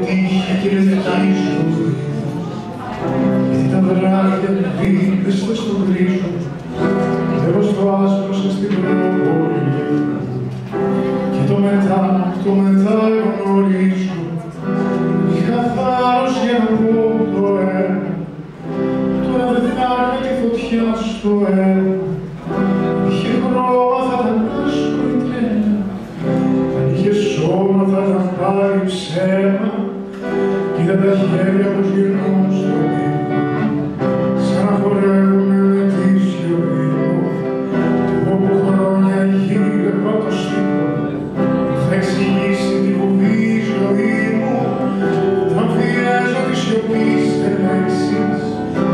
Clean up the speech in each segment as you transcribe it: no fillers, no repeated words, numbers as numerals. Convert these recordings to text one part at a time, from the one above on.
τύχη και λευκή ζωή. Γιατί τα βράδια δίπλεσαι στον γκρίζο, έως το άσπρο σας στην προβολή. Και το μετά εγώ γνωρίζω, είχα θάρρος για να πω το ένα. Τώρα δεν θα έρθει τη φωτιά στο αίμα. Είχε χρώμα θα ήταν άσπρο η τρένα, αν είχε σώμα θα ήταν πάλι ψέμα. Κοίτα τα χέρια πως γυρνούν στο ύπνο, σαν να χορεύουνε με τη σιωπή μου. Εγώ που χρόνια γύρευα το στίχο, θα εξηγήσει τη βουβή η ζωή μου. Θα αμφιέζω τη σιωπή σε λέξεις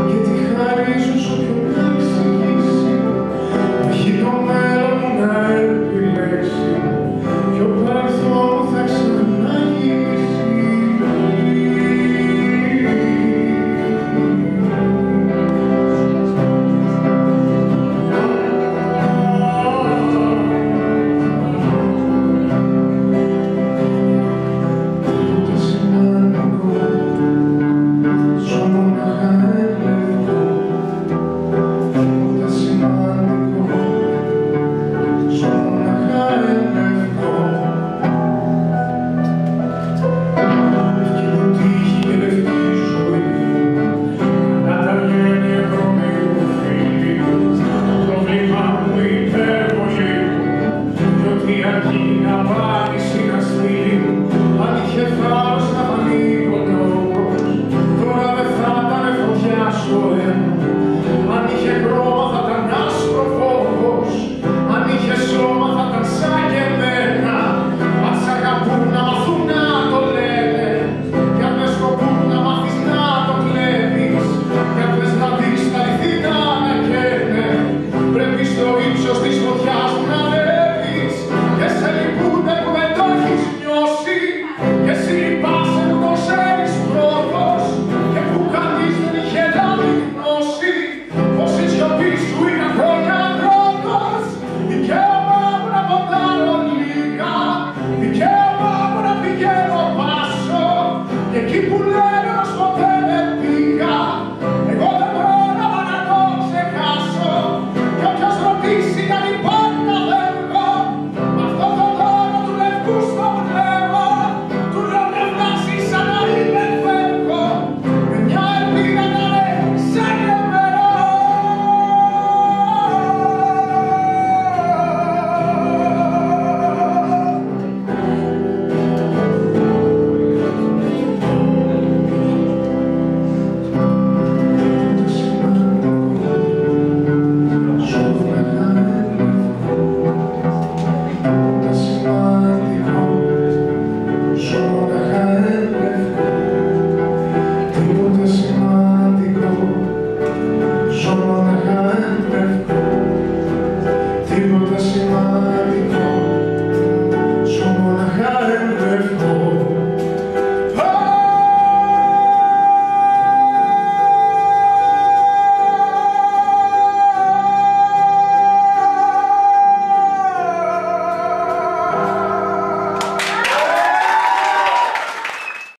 και τη χαρίζω σ' όποιον